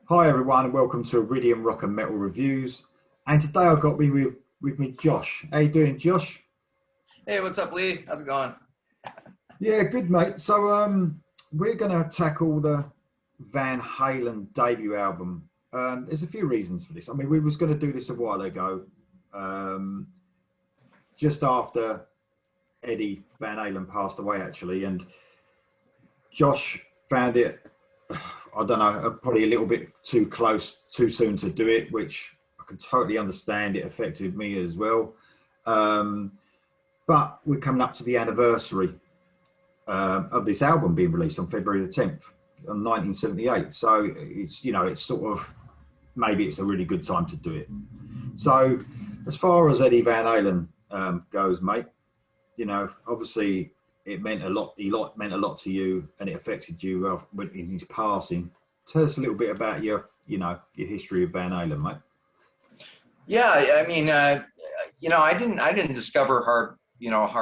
Hi everyone and welcome to Iridium Rock and Metal Reviews. And today I've got me with me Josh. How you doing, Josh? Hey, what's up, Lee? How's it going? Yeah, good mate. So we're gonna tackle the Van Halen debut album. There's a few reasons for this. I mean, we was gonna do this a while ago, um, just after Eddie Van Halen passed away actually, and Josh found it, I don't know, probably a little bit too close, too soon to do it, which I can totally understand. It affected me as well. Um, but we're coming up to the anniversary of this album being released on February the 10th, on 1978. So it's sort of, maybe it's a really good time to do it. So as far as Eddie Van Halen goes, mate, obviously it meant a lot. Meant a lot to you, and it affected you in his passing. Tell us a little bit about your history of Van Halen, mate. Yeah, I didn't discover hard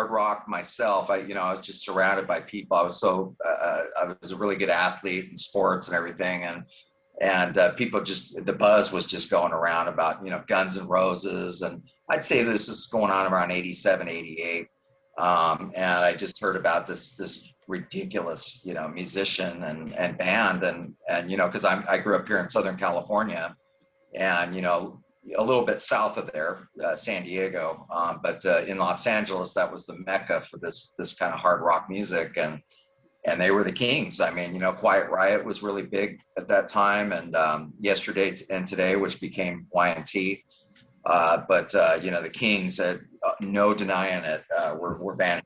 rock myself. I was just surrounded by people. I was a really good athlete in sports and everything, and people the buzz was just going around about Guns N' Roses, and I'd say this is going on around 87, 88. And I just heard about this ridiculous musician and band, and because I grew up here in Southern California, and a little bit south of there, San Diego, but in Los Angeles, that was the mecca for this kind of hard rock music, and they were the kings. I mean, Quiet Riot was really big at that time, and Yesterday and Today, which became Y&T. But the Kings, no denying it, were Van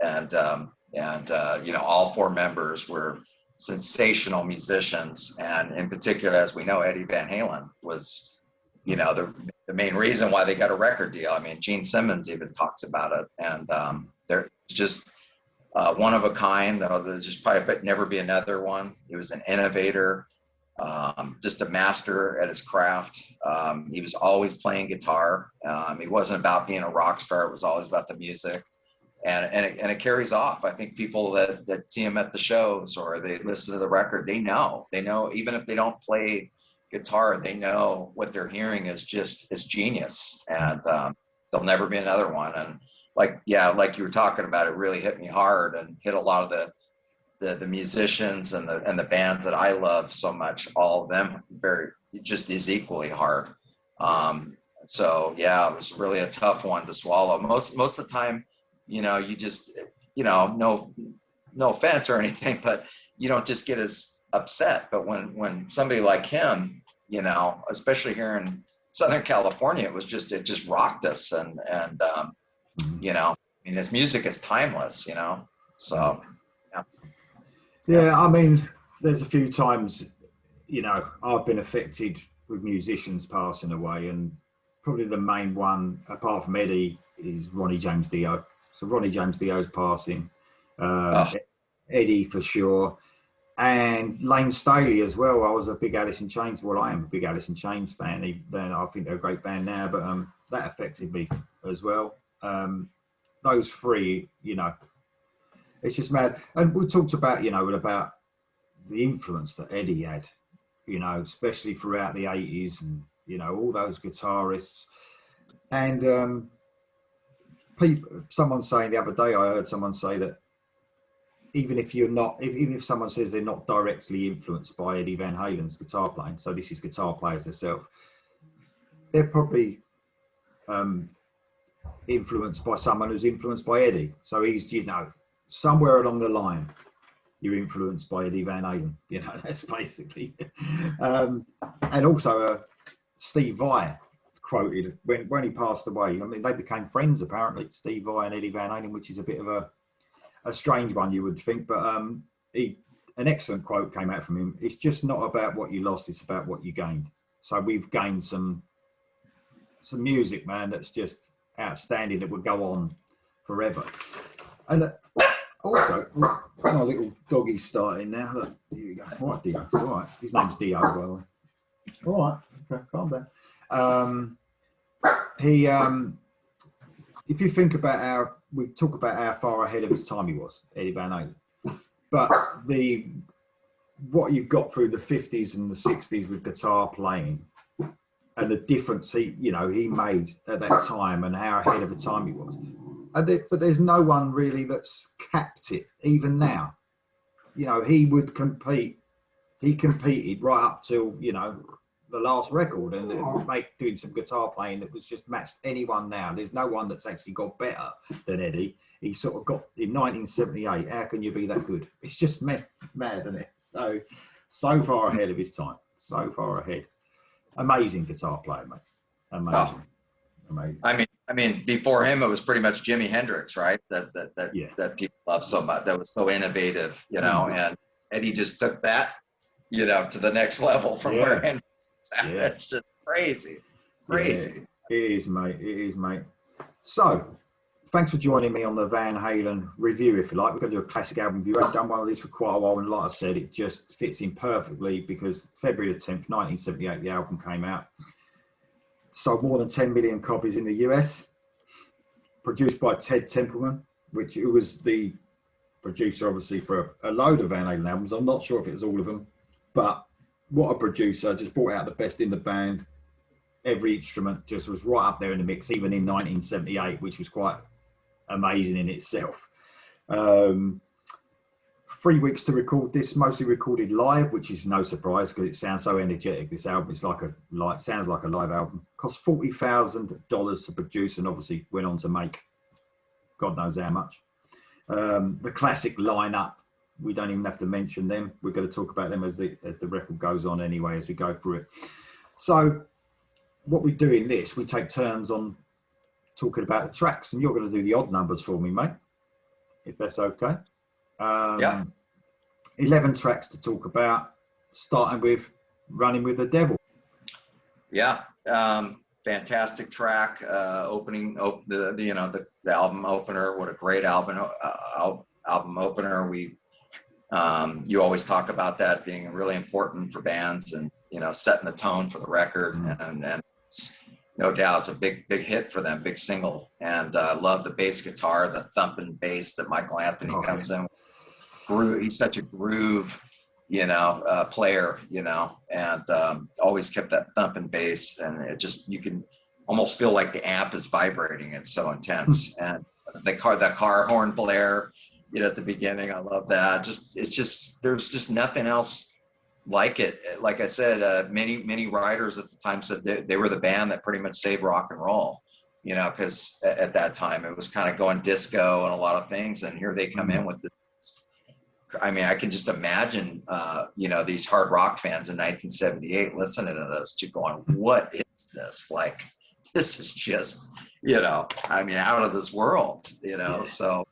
Halen, and all four members were sensational musicians, and in particular, as we know, Eddie Van Halen was, the main reason why they got a record deal. I mean, Gene Simmons even talks about it, and they're just one of a kind. There's just probably never be another one. He was an innovator. Just a master at his craft. He was always playing guitar. He wasn't about being a rock star. It was always about the music, and it carries off. I think people that see him at the shows or they listen to the record, they know even if they don't play guitar, they know what they're hearing is genius, and there'll never be another one. And like you were talking about, it really hit me hard and hit a lot of the musicians and the bands that I love so much, all of them just as equally hard. So yeah, it was really a tough one to swallow. Most of the time, you just, no offense or anything, but you don't just get as upset. But when somebody like him, especially here in Southern California, it just rocked us, and I mean, his music is timeless, so yeah. Yeah, I mean, there's a few times, I've been affected with musicians passing away, and probably the main one, apart from Eddie, is Ronnie James Dio. So Ronnie James Dio's passing, Oh, Eddie for sure, and Lane Staley as well. I was a big Alice in Chains. Well, I am a big Alice in Chains fan. Then I think they're a great band now, but that affected me as well. Those three, it's just mad. And we talked about, about the influence that Eddie had, especially throughout the 80s, and, all those guitarists. And someone saying the other day, I heard someone say that even if someone says they're not directly influenced by Eddie Van Halen's guitar playing, so this is guitar players themselves, they're probably influenced by someone who's influenced by Eddie. So he's, somewhere along the line, you're influenced by Eddie Van Halen. That's basically. And also, Steve Vai quoted when he passed away. I mean, they became friends apparently, Steve Vai and Eddie Van Halen, which is a bit of a strange one, you would think. But an excellent quote came out from him. It's just not about what you lost; it's about what you gained. So we've gained some music, man, that's just outstanding, that would go on forever. And also, my little doggy's starting now. Look, here you go. All right, Dio. All right. His name's Dio, by the way. All right. Okay, calm down. If you think about we talk about how far ahead of his time he was, Eddie Van Halen. But the what you got through the 50s and the 60s with guitar playing and the difference he made at that time and how ahead of the time he was. But there's no one really that's capped it, even now. You know, he would compete. He competed right up till, you know, the last record and doing some guitar playing that was just matched anyone now. There's no one that's actually got better than Eddie. He sort of got in 1978. How can you be that good? It's just mad, isn't it? So far ahead of his time. So far ahead. Amazing guitar player, mate. Amazing. Oh. Amazing. I mean, before him, it was pretty much Jimi Hendrix, right? That people love so much. That was so innovative, you know. And Eddie just took that, you know, to the next level from where Hendrix was at. It's just crazy. Yeah, it is, mate. It is, mate. So, thanks for joining me on the Van Halen review, if you like. We're going to do a classic album review. I've done one of these for quite a while, and like I said, it just fits in perfectly because February the 10th, 1978, the album came out. Sold more than 10 million copies in the US. Produced by Ted Templeman, who was the producer, obviously, for a load of Van Halen albums. I'm not sure if it was all of them, but what a producer. Just brought out the best in the band. Every instrument just was right up there in the mix, even in 1978, which was quite amazing in itself. 3 weeks to record this, mostly recorded live, which is no surprise because it sounds so energetic. This album, sounds like a live album. Cost $40,000 to produce, and obviously went on to make God knows how much. The classic lineup, we don't even have to mention them. We're going to talk about them as the record goes on anyway, as we go through it. So what we do in this, we take turns on talking about the tracks, and you're going to do the odd numbers for me, mate, if that's okay. 11 tracks to talk about, starting with Running with the Devil. Fantastic track, the album opener. What a great album opener. You always talk about that being really important for bands, and you know, setting the tone for the record, and no doubt it's a big hit for them, big single. And love the bass guitar, the thumping bass that Michael Anthony comes in. He's such a groove, player, and always kept that thumping bass, and you can almost feel like the amp is vibrating. It's so intense. And the car horn blare, at the beginning, I love that. There's just nothing else like it. Like I said, many writers at the time said they were the band that pretty much saved rock and roll, because at that time it was kind of going disco and a lot of things, and here they come in with the. I mean, I can just imagine, these hard rock fans in 1978 listening to this, just going, "What is this? Like, this is just, out of this world, Yeah. So,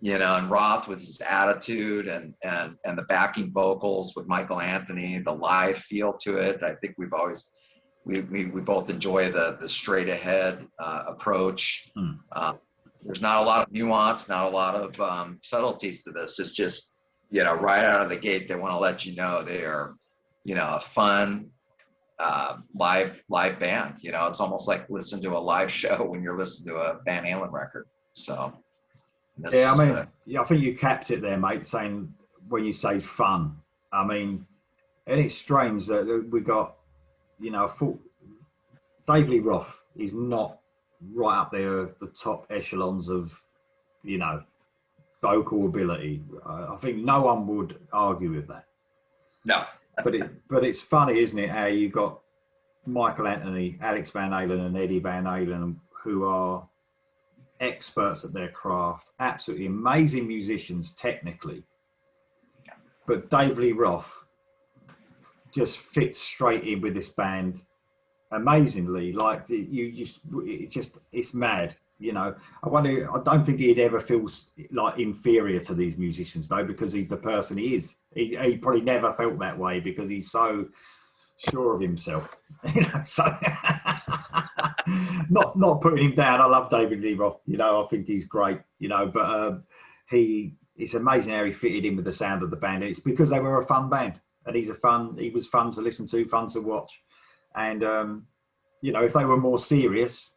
and Roth with his attitude and the backing vocals with Michael Anthony, the live feel to it. I think we both enjoy the straight ahead approach. There's not a lot of nuance, not a lot of subtleties to this. It's just, right out of the gate, they want to let you know they are, a fun live band. It's almost like listening to a live show when you're listening to a Van Halen record. So, I think you capped it there, mate, saying when you say fun. I mean, and it's strange that we got, Dave Lee Roth is not right up there at the top echelons of, vocal ability. I think no one would argue with that. No. but it's funny, isn't it, how you got Michael Anthony, Alex Van Halen and Eddie Van Halen, who are experts at their craft, absolutely amazing musicians technically. But Dave Lee Roth just fits straight in with this band amazingly. Like it's mad. I don't think he'd ever feel like inferior to these musicians though, because he's the person he is. He probably never felt that way because he's so sure of himself. So not putting him down. I love David Lee Roth. I think he's great. But it's amazing how he fitted in with the sound of the band. It's because they were a fun band, and he was fun to listen to, fun to watch, and if they were more serious,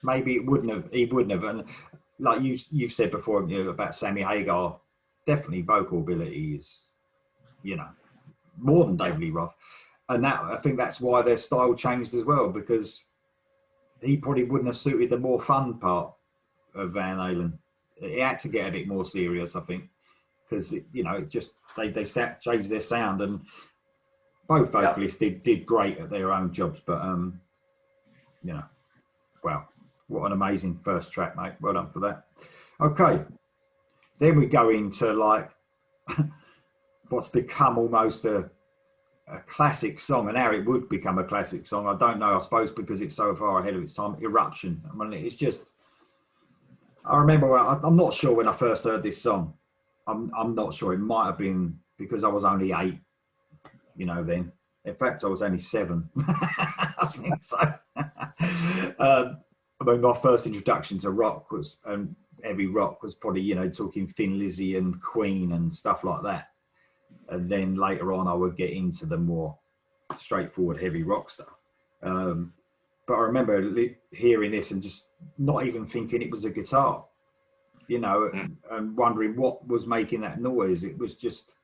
maybe he wouldn't have. And like you've said before, about Sammy Hagar, definitely vocal ability is, more than David Lee Roth. And that, I think that's why their style changed as well, because he probably wouldn't have suited the more fun part of Van Halen. It had to get a bit more serious, I think, because just they changed their sound, and both vocalists did great at their own jobs. But wow, what an amazing first track, mate. Well done for that. Okay, then we go into like what's become almost a classic song, and how it would become a classic song, I don't know. I suppose because it's so far ahead of its time. Eruption. I mean, it's just. I remember. I'm not sure when I first heard this song. I'm not sure. It might have been because I was only 8. Then. In fact, I was only 7. I think so. I mean, my first introduction to rock and heavy rock was probably talking Thin Lizzy and Queen and stuff like that. And then later on, I would get into the more straightforward heavy rock stuff. But I remember hearing this and just not even thinking it was a guitar, and wondering what was making that noise. It was just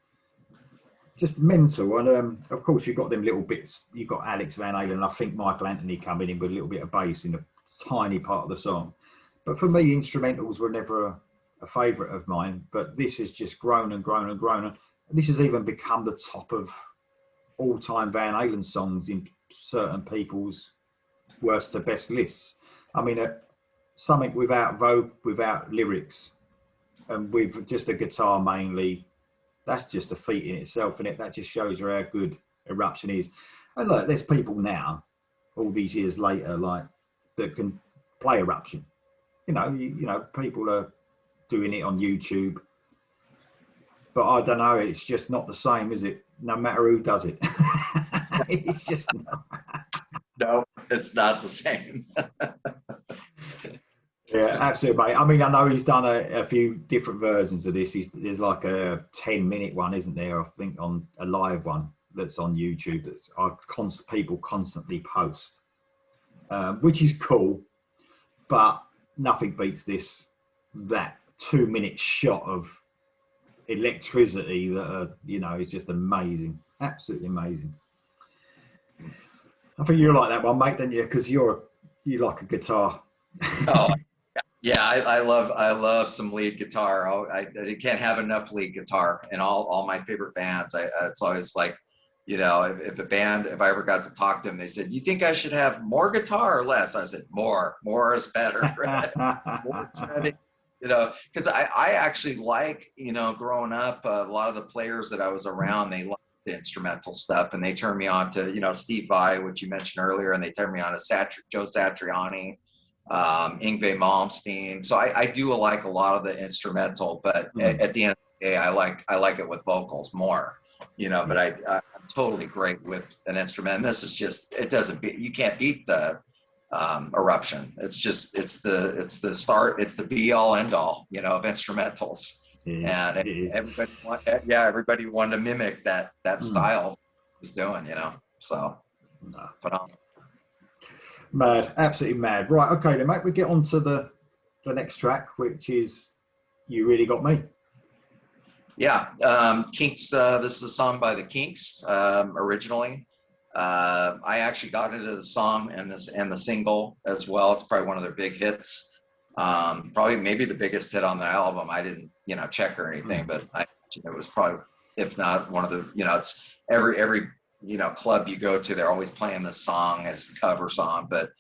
mental. And of course, you've got them little bits. You've got Alex Van Halen, and I think Michael Anthony coming in with a little bit of bass in a tiny part of the song. But for me, instrumentals were never a favourite of mine. But this has just grown and grown and grown. And this has even become the top of all-time Van Halen songs in certain people's worst to best lists. I mean, something without lyrics and with just a guitar mainly, that's just a feat in itself, and that just shows you how good Eruption is. And look, there's people now, all these years later, like that can play Eruption. People are doing it on YouTube. But I don't know, it's just not the same, is it? No matter who does it. It's just not. No, it's not the same. Yeah, absolutely, mate. I mean, I know he's done a few different versions of this. There's like a 10-minute one, isn't there? I think on a live one that's on YouTube that people constantly post, which is cool. But nothing beats that 2-minute shot of electricity that is just amazing, absolutely amazing. I think you like that one, mate, don't you? Because you like a guitar. Oh yeah, I love some lead guitar. I can't have enough lead guitar in all my favorite bands. It's always like, if I ever got to talk to them, they said, "You think I should have more guitar or less?" I said, "More is better." More exciting. Because I actually like, growing up, a lot of the players that I was around, they liked the instrumental stuff, and they turned me on to, Steve Vai, which you mentioned earlier, and they turned me on to Joe Satriani, Yngwie Malmsteen. So I do like a lot of the instrumental, but at the end of the day, I like it with vocals more, but I'm totally great with an instrument. And this is just, you can't beat the Eruption. It's the start, it's the be all end all, of instrumentals. And everybody wanted to mimic that style he's doing, so phenomenal. Mad, absolutely mad. Right, okay then, mate, we get on to the next track, which is You Really Got Me. Yeah, Kinks, this is a song by the Kinks, originally. I actually got into the song and the single as well. It's probably one of their big hits. Probably maybe the biggest hit on the album. I didn't, check or anything, but it was probably, if not one of the, it's every club you go to, they're always playing this song as a cover song. But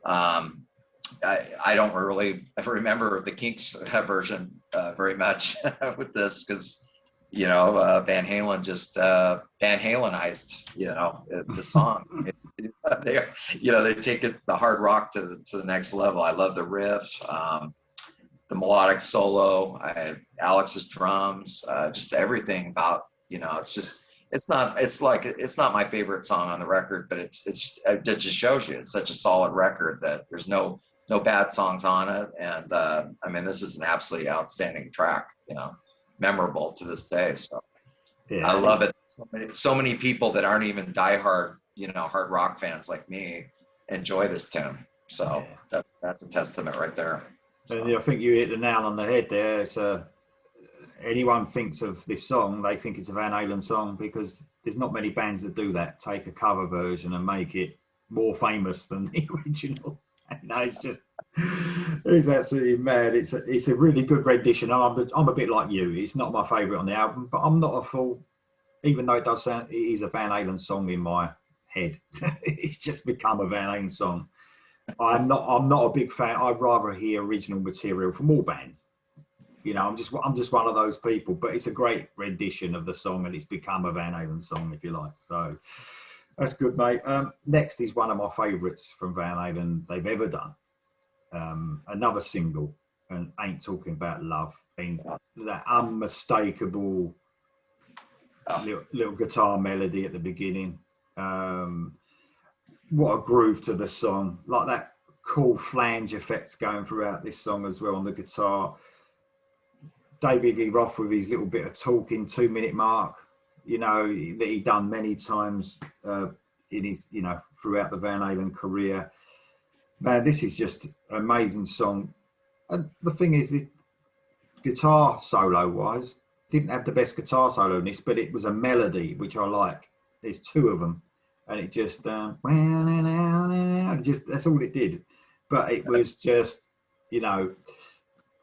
I don't really remember the Kinks version very much with this, because Van Halen just Van Halenized the song. They take the hard rock to the next level. I love the riff, the melodic solo, Alex's drums, just everything about it's not my favorite song on the record, but it just shows you it's such a solid record that there's no bad songs on it. And I mean, this is an absolutely outstanding track, memorable to this day. So yeah, I love it. So many people that aren't even diehard, hard rock fans like me enjoy this tune. So that's a testament right there. And I think you hit the nail on the head there. anyone thinks of this song, they think it's a Van Halen song, because there's not many bands that do that, take a cover version and make it more famous than the original. It's just, it's absolutely mad. It's a really good rendition. I'm a bit like you. It's not my favourite on the album, but I'm not a fool. Even though it does sound, it is a Van Halen song in my head. It's just become a Van Halen song. I'm not a big fan. I'd rather hear original material from all bands. I'm just one of those people. But it's a great rendition of the song, and it's become a Van Halen song, if you like. So that's good, mate. Next is one of my favourites from Van Halen they've ever done. Another single, and Ain't Talking About Love. That unmistakable little guitar melody at the beginning. What a groove to the song. Like that cool flange effects going throughout this song as well on the guitar. David Lee Roth with his little bit of talking 2-minute mark, that he done many times in his, throughout the Van Halen career. Man, this is just an amazing song. And the thing is, this guitar solo wise, didn't have the best guitar solo in this, but it was a melody, which I like. There's 2 of them. And it just, that's all it did. But it was just,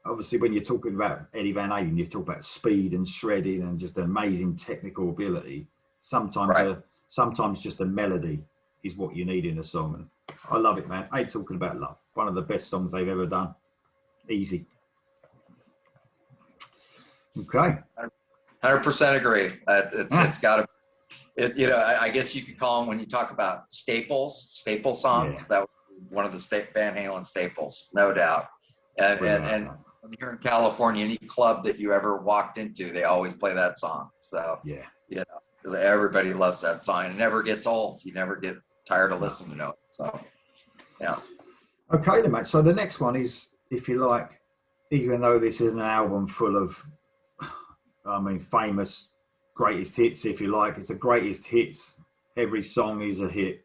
obviously when you're talking about Eddie Van Halen, you talk about speed and shredding and just amazing technical ability. Sometimes just a melody is what you need in a song. And I love it, man. Ain't Talking About Love. One of the best songs they've ever done. Easy. Okay. 100% agree. It's got to. I guess you could call them, when you talk about staple songs. Yeah. That was one of the Van Halen staples, no doubt. And here in California, any club that you ever walked into, they always play that song. So everybody loves that song. It never gets old. You never get tired of listening to it. So yeah. Okay then, mate. So the next one is, if you like, even though this is an album full of, famous greatest hits, if you like, it's the greatest hits. Every song is a hit.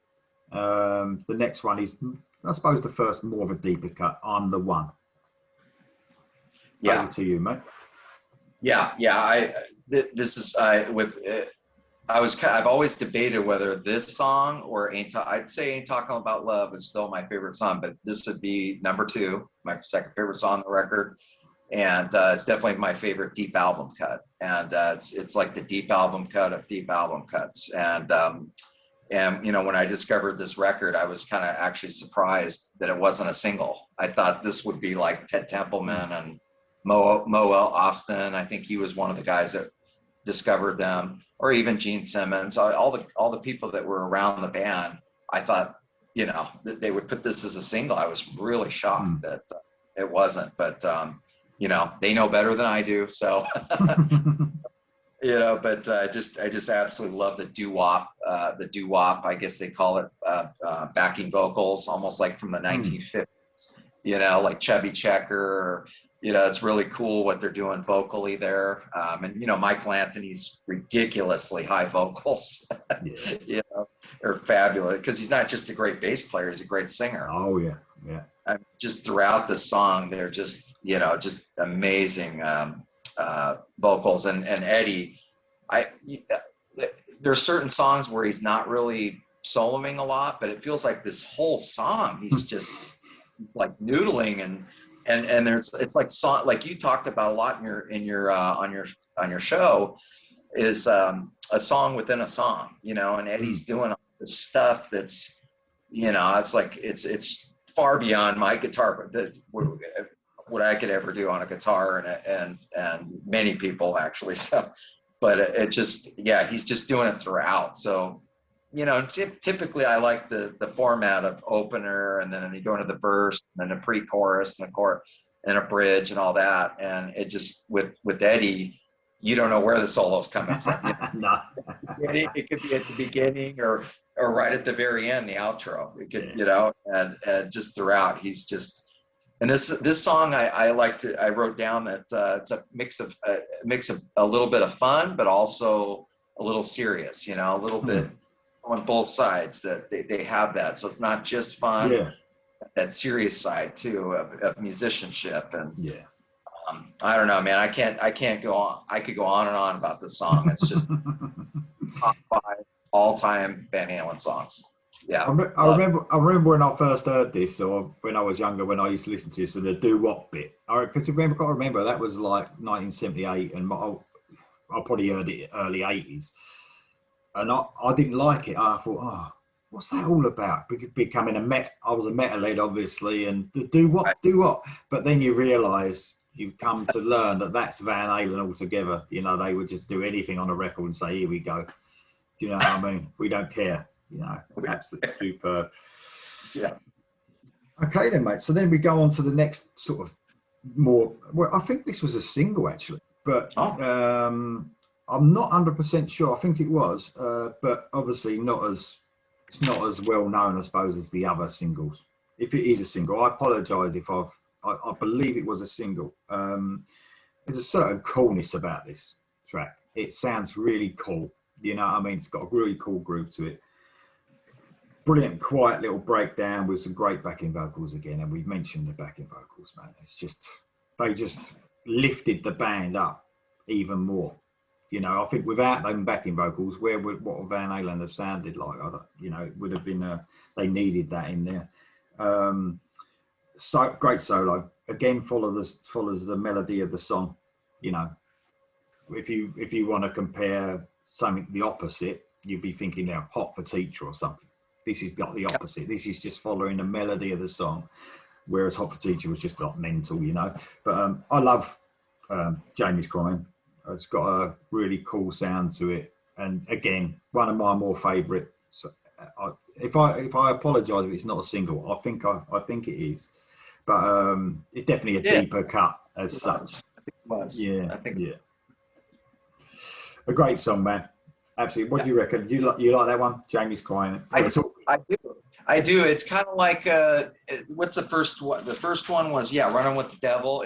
The next one is, I suppose, the first, more of a deeper cut. I'm the One. Yeah. Over to you, mate. Yeah. I've always debated whether this song or I'd say Ain't Talking About Love is still my favorite song, but this would be number 2, my second favorite song on the record. And it's definitely my favorite deep album cut. And it's like the deep album cut of deep album cuts. And when I discovered this record, I was kind of actually surprised that it wasn't a single. I thought this would be like Ted Templeman and Mo Austin. I think he was one of the guys that discovered them, or even Gene Simmons. All the people that were around the band. I thought, that they would put this as a single. I was really shocked that it wasn't. But they know better than I do. So, but I just absolutely love the doo-wop. I guess they call it backing vocals, almost like from the 1950s. Like Chubby Checker. It's really cool what they're doing vocally there. And Michael Anthony's ridiculously high vocals, are fabulous, because he's not just a great bass player, he's a great singer. Oh yeah. Just throughout the song, they're just amazing vocals. And Eddie, there's certain songs where he's not really soloing a lot, but it feels like this whole song he's just like noodling and it's like song, like you talked about a lot in your on your show, is a song within a song, and Eddie's doing all this stuff that's it's like it's far beyond my guitar, but what I could ever do on a guitar, and many people actually. So, but it just, he's just doing it throughout. So, typically I like the format of opener, and then you go into the verse, and then a pre-chorus, and a chorus, and a bridge, and all that. And it just, with Eddie, you don't know where the solo's coming from. No. It could be at the beginning or right at the very end, the outro. It could, and just throughout, he's just. And this song, I wrote down that it's a mix of a little bit of fun, but also a little serious. A little bit on both sides, that they have that. So it's not just fun, that serious side too of musicianship. And I don't know, man. I can't go on. I could go on and on about this song. It's just top 5 all-time Van Halen songs. Yeah, I remember when I first heard this, or when I was younger, when I used to listen to this, and the doo-wop bit. Because I remember that was like 1978, and I probably heard it early 80s, and I didn't like it. I thought, oh, what's that all about? Becoming I was a metalhead, obviously, and the doo-wop. But then you realise, you've come to learn that that's Van Halen altogether. You know, they would just do anything on a record and say, here we go. Do you know what I mean? We don't care. You know, absolutely superb. Yeah. Okay then, mate. So then we go on to the next sort of more. Well, I think this was a single actually, but I'm not 100% sure. I think it was, but obviously it's not as well known, I suppose, as the other singles. If it is a single, I apologise if I believe it was a single. There's a certain coolness about this track. It sounds really cool. You know what I mean? It's got a really cool groove to it. Brilliant, quiet little breakdown with some great backing vocals again. And we've mentioned the backing vocals, man. It's just, they just lifted the band up even more. You know, I think without them backing vocals, what would Van Halen have sounded like? You know, it would have been, they needed that in there. So great solo. Again, follows the melody of the song. You know, if you want to compare something the opposite, you'd be thinking now Hot for Teacher or something. This has got the opposite. This is just following the melody of the song, whereas Hot for Teacher was just like mental, you know. But I love Jamie's Crying. It's got a really cool sound to it, and again, one of my more favourite. So, if I apologise if it's not a single, I think it is, but it's definitely a deeper cut as such. Yeah, I think. Yeah. A great song, man. Absolutely. What do you reckon? You like that one? Jamie's Crying. I do. It's kind of like what's the first one? The first one was Running with the Devil.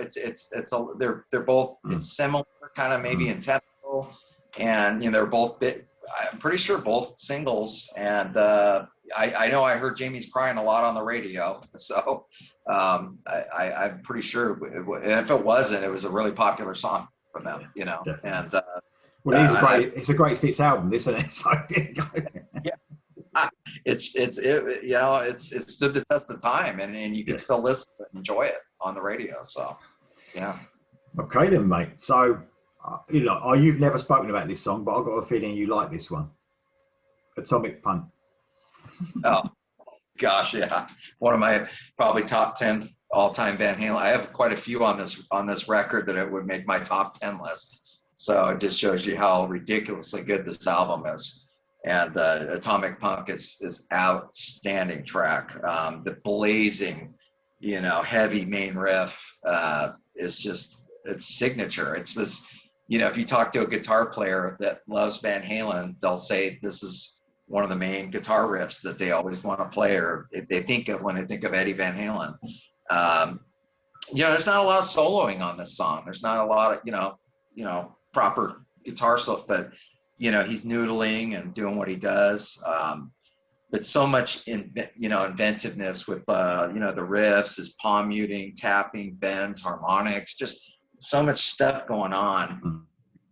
They're both it's similar, kind of maybe in tempo, and you know they're both I'm pretty sure both singles. And I know I heard Jamie's Crying a lot on the radio, so I'm pretty sure. And if it wasn't, it was a really popular song from them, you know. Definitely. And well, it's a great Sticks album, isn't it? So, yeah, it's you know it's stood the test of time, and you can still listen to it and enjoy it on the radio. So, yeah. Okay then, mate. So, you know, you've never spoken about this song, but I've got a feeling you like this one, Atomic Punk. Oh, gosh, yeah, one of my probably top 10 all-time Van Halen. I have quite a few on this record that it would make my top 10 list. So it just shows you how ridiculously good this album is. And Atomic Punk is outstanding track. The blazing, you know, heavy main riff is just, it's signature. It's this, you know, if you talk to a guitar player that loves Van Halen, they'll say this is one of the main guitar riffs that they always want to play, or they think of when they think of Eddie Van Halen. You know, there's not a lot of soloing on this song. There's not a lot of, you know, proper guitar stuff, but you know he's noodling and doing what he does, but so much inventiveness with you know the riffs, his palm muting, tapping, bends, harmonics, just so much stuff going on.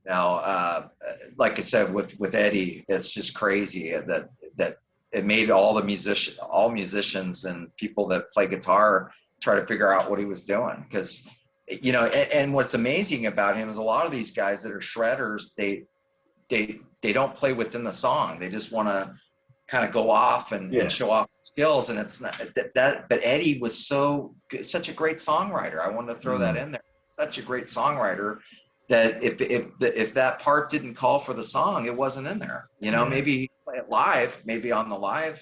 Now like I said with Eddie, it's just crazy that it made all musicians and people that play guitar try to figure out what he was doing, because you know, and what's amazing about him is a lot of these guys that are shredders, they don't play within the song. They just want to kind of go off and show off skills. And it's not that, but Eddie was such a great songwriter. I wanted to throw that in there. Such a great songwriter that if that part didn't call for the song, it wasn't in there. You know, maybe he'd play it live, maybe on the live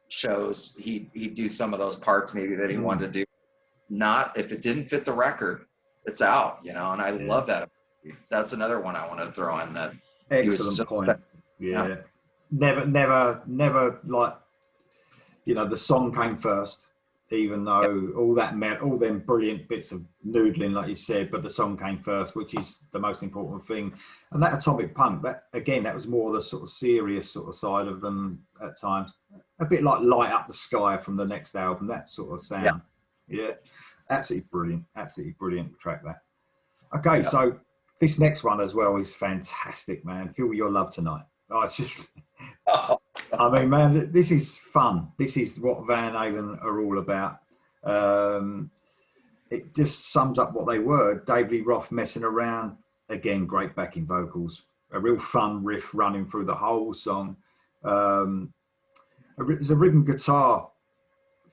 shows, he'd do some of those parts maybe that he wanted to do. Not if it didn't fit the record, it's out, you know. And I love that. That's another one I want to throw in. That excellent point. Yeah, never like, you know, the song came first, even though all them brilliant bits of noodling, like you said, but the song came first, which is the most important thing. And that Atomic Punk, that was more the sort of serious sort of side of them at times, a bit like Light Up the Sky from the next album, that sort of sound. Yeah, absolutely brilliant track that. Okay, Yeah. so this next one as well is fantastic, man. Feel Your Love Tonight. Oh, it's just, Oh, I mean, man, this is fun. This is what Van Halen are all about. Um, it just sums up what they were. David Lee Roth messing around. Again, great backing vocals. A real fun riff running through the whole song. There's a rhythm guitar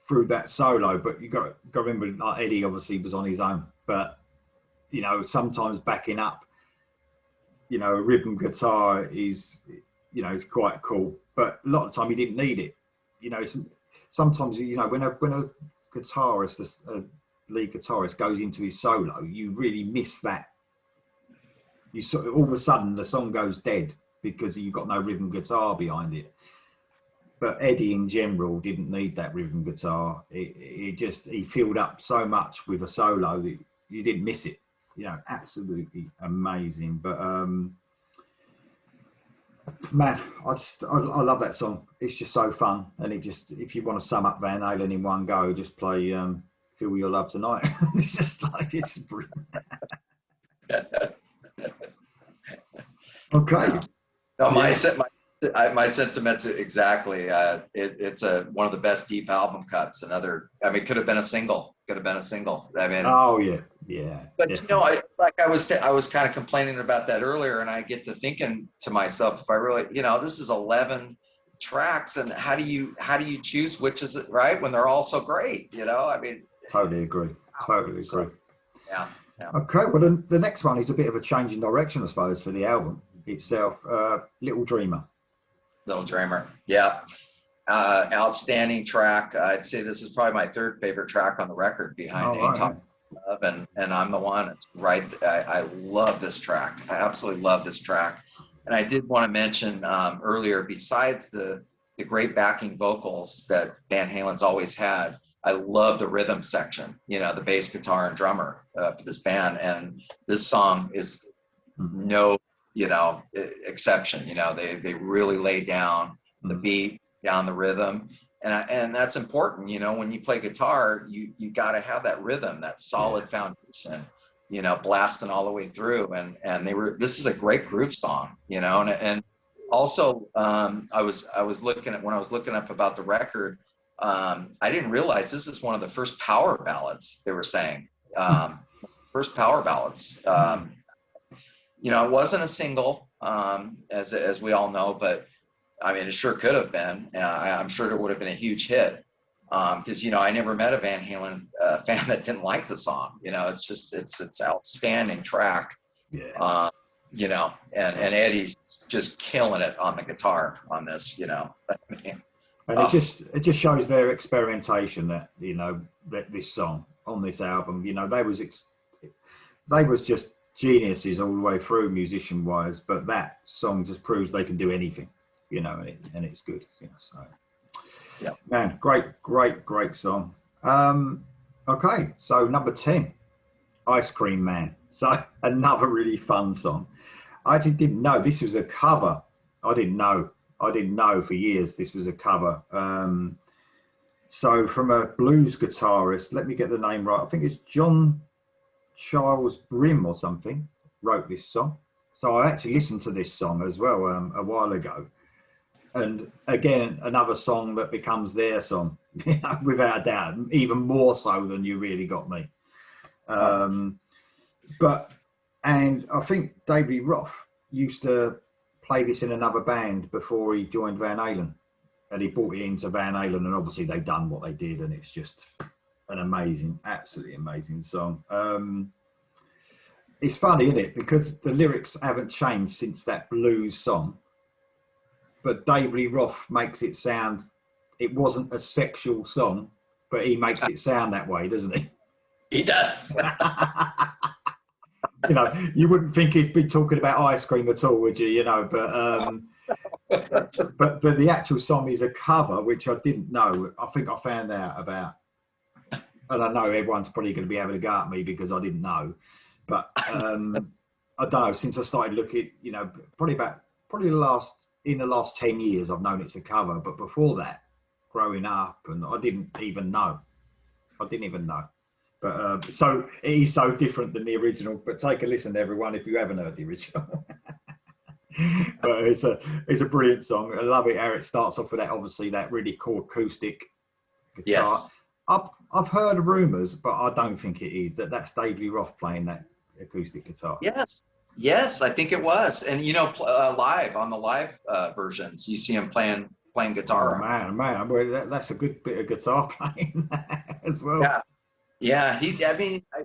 through that solo, but you got to remember, like Eddie obviously was on his own, but you know, sometimes backing up, you know, a rhythm guitar is, you know, it's quite cool, but a lot of the time you didn't need it. You know, sometimes, you know, when a guitarist, a lead guitarist goes into his solo, you really miss that. You sort of, all of a sudden the song goes dead because you've got no rhythm guitar behind it. But Eddie in general didn't need that rhythm guitar. He filled up so much with a solo that you didn't miss it. You know, absolutely amazing. But man, I love that song. It's just so fun, and it just, if you want to sum up Van Halen in one go, just play "Feel Your Love Tonight." It's just like, it's brilliant. Okay. No, Yeah. my sentiments exactly. It's one of the best deep album cuts. Another, I mean, could have been a single. Could have been a single. I mean, Oh yeah, yeah. but you know, Definitely. I was kind of complaining about that earlier, and I get to thinking to myself, if I really, you know, this is 11 tracks, and how do you choose which is it, right, when they're all so great? You know, I mean, Totally agree. Totally so, agree. yeah, yeah. Okay, well, the next one is a bit of a change in direction, I suppose, for the album itself. Little Dreamer. Little Dreamer, yeah. Outstanding track. I'd say this is probably my third favorite track on the record, behind Oh, Ain't right. Talking Love and I'm the One. It's right. I love this track. I absolutely love this track. And I did want to mention earlier, besides the great backing vocals that Van Halen's always had, I love the rhythm section. You know, the bass guitar and drummer for this band, and this song is Mm-hmm. no, you know, exception. You know, they really lay down the beat, down the rhythm, and that's important. You know, when you play guitar, you got to have that rhythm, that Yeah. solid foundation, you know, blasting all the way through. And this is a great groove song, you know. And also, I was looking at, when I was looking up about the record, I didn't realize this is one of the first power ballads they were saying. First power ballads. You know, it wasn't a single, as we all know, but I mean, it sure could have been. I'm sure it would have been a huge hit, because you know, I never met a Van Halen fan that didn't like the song. You know, it's just it's outstanding track. Yeah. You know, and Eddie's just killing it on the guitar on this. You know, I mean, And oh, it just shows their experimentation, that, you know, that this song on this album, you know, they was just geniuses all the way through, musician wise, but that song just proves they can do anything, you know, and it's good, you know. So yeah. man, great song. Okay, so number 10, Ice Cream Man. So another really fun song. I actually didn't know this was a cover. I didn't know. I didn't know for years this was a cover. So from a blues guitarist, let me get the name right. I think it's John Charles Brim or something wrote this song. So I actually listened to this song as well a while ago. And again, another song that becomes their song, without a doubt, even more so than You Really Got Me. But and I think David Roth used to play this in another band before he joined Van Halen, and he brought it into Van Halen, and obviously they done what they did, and it's just an amazing, absolutely amazing song. It's funny, isn't it? Because the lyrics haven't changed since that blues song, but David Lee Roth makes it sound, it wasn't a sexual song, but he makes it sound that way, doesn't he? He does. You know, you wouldn't think he'd be talking about ice cream at all, would you? You know, but the actual song is a cover, which I didn't know. I think I found out about, and I know everyone's probably going to be having a go at me because I didn't know, but I don't know. Since I started looking, you know, probably in the last 10 years, I've known it's a cover. But before that, growing up, and I didn't even know. I didn't even know. But so it is so different than the original. But take a listen, everyone, if you haven't heard the original. But it's a brilliant song. I love it how it starts off with that, obviously that really cool acoustic guitar. Yes. I've heard rumours, but I don't think it is that's Dave Lee Roth playing that acoustic guitar. Yes. Yes, I think it was. And live on the live versions, you see him playing guitar. Oh man, well, that's a good bit of guitar playing as well. Yeah. Yeah,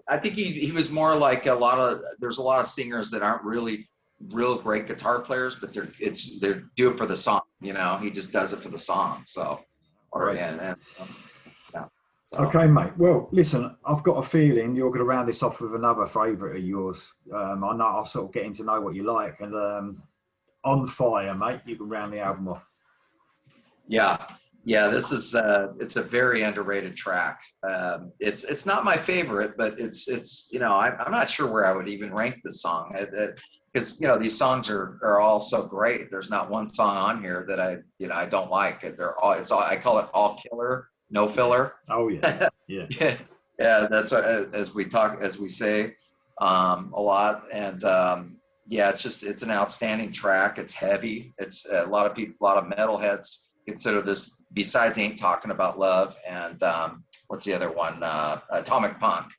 I think he was more like there's a lot of singers that aren't really real great guitar players, but they're do it for the song, he just does it for the song. So, Right. Yeah. So. Okay, mate. Well, listen, I've got a feeling you're going to round this off with another favourite of yours. I know I'll sort of getting to know what you like, and On Fire, mate. You can round the album off. Yeah. This is it's a very underrated track. It's not my favorite, but it's I'm not sure where I would even rank this song, because these songs are all so great. There's not one song on here that I don't like. I call it all killer, no filler. Oh yeah, yeah. Yeah. That's what, as we say a lot, and it's an outstanding track. It's heavy. It's a lot of metalheads consider this, besides Ain't Talking About Love and what's the other one, Atomic Punk.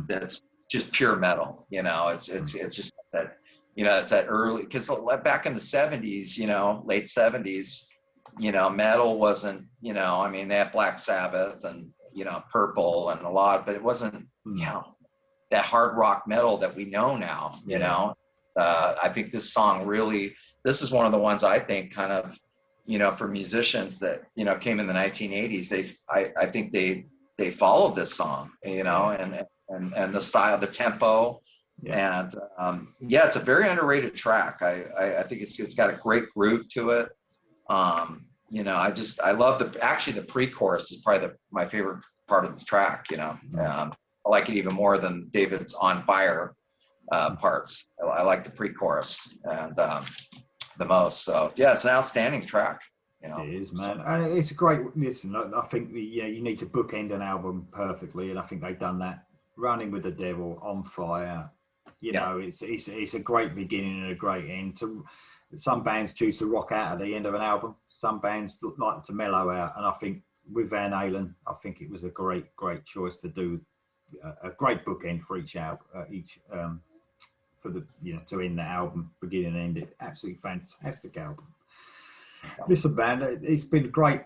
That's just pure metal. It's just that, it's that early, because back in the 70s, late 70s, metal wasn't, they had Black Sabbath and Purple and a lot, but it wasn't that hard rock metal that we know now. I think this song this is one of the ones I think kind of, for musicians that came in the 1980s, I think they followed this song, and the style, the tempo, and it's a very underrated track. I think it's got a great groove to it. I love the pre-chorus is probably my favorite part of the track. I like it even more than David's On Fire parts. I like the pre-chorus and the most. So it's an outstanding track. It is, man. And it's a great listen. I think you need to bookend an album perfectly, and I think they've done that. Running with the Devil, On Fire. It's a great beginning and a great end. Some bands choose to rock out at the end of an album. Some bands like to mellow out, and I think with Van Halen, I think it was a great choice to do a great bookend for each album, for the to end the album, beginning and end it. Absolutely fantastic album. Listen, man, it's been great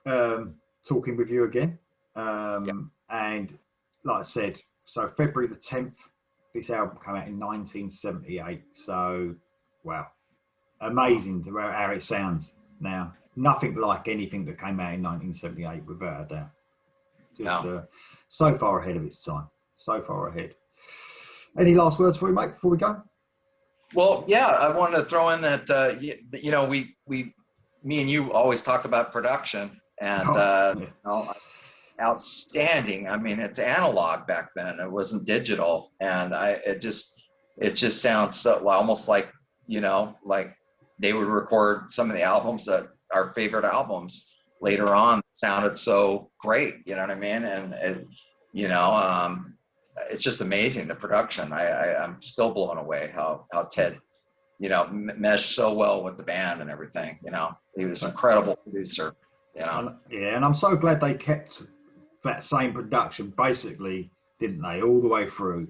talking with you again. And like I said, so February the 10th, this album came out in 1978. So, wow, amazing to how it sounds now. Nothing like anything that came out in 1978, without a doubt. Just so far ahead of its time. So far ahead. Any last words for you, mate, before we go? Well, I wanted to throw in that, me and you always talk about production, and outstanding. I mean, it's analog back then. It wasn't digital, and it just sounds so almost like like they would record some of the albums that our favorite albums later on sounded so great. You know what I mean? And it's just amazing, the production. I'm still blown away how Ted meshed so well with the band and everything. He was an incredible producer. And I'm so glad they kept that same production, basically, didn't they, all the way through?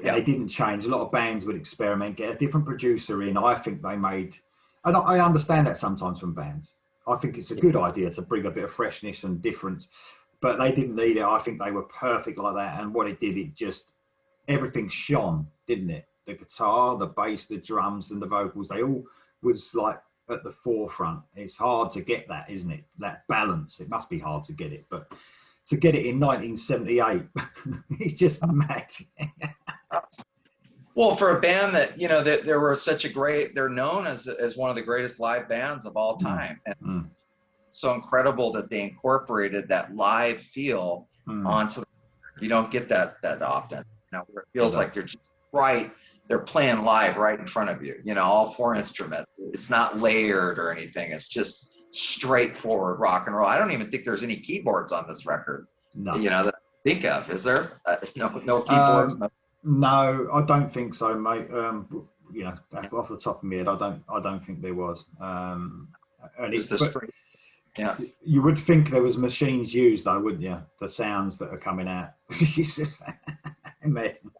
They didn't change. A lot of bands would experiment, get a different producer in. I think they made, and I understand that sometimes from bands. I think it's a good idea to bring a bit of freshness and difference, but they didn't need it. I think they were perfect like that. And what it did, everything shone, didn't it? The guitar, the bass, the drums, and the vocals, they all was like at the forefront. It's hard to get that, isn't it? That balance. It must be hard to get it, but to get it in 1978, it's just mad. Well, for a band that that there were they're known as one of the greatest live bands of all time, and so incredible that they incorporated that live feel onto. You don't get that often. Where it feels like they're just they're playing live right in front of you. All four instruments. It's not layered or anything. It's just straightforward rock and roll. I don't even think there's any keyboards on this record. No. think of. Is there? No keyboards. No, I don't think so, mate. You know, off the top of my head, I don't think there was. And yeah. You would think there was machines used, though, wouldn't you? The sounds that are coming out. Imagine.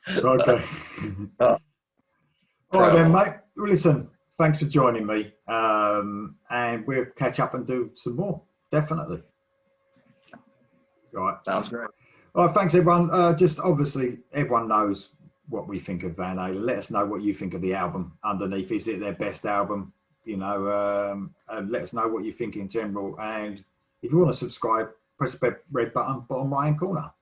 Okay. Oh, all right then, mate. Well, listen, thanks for joining me. And we'll catch up and do some more. Definitely. All right. Sounds great. All right, thanks, everyone. Just obviously, everyone knows what we think of Van Halen. Let us know what you think of the album underneath. Is it their best album? You know, and let us know what you think in general. And if you want to subscribe, press the red button, bottom right-hand corner.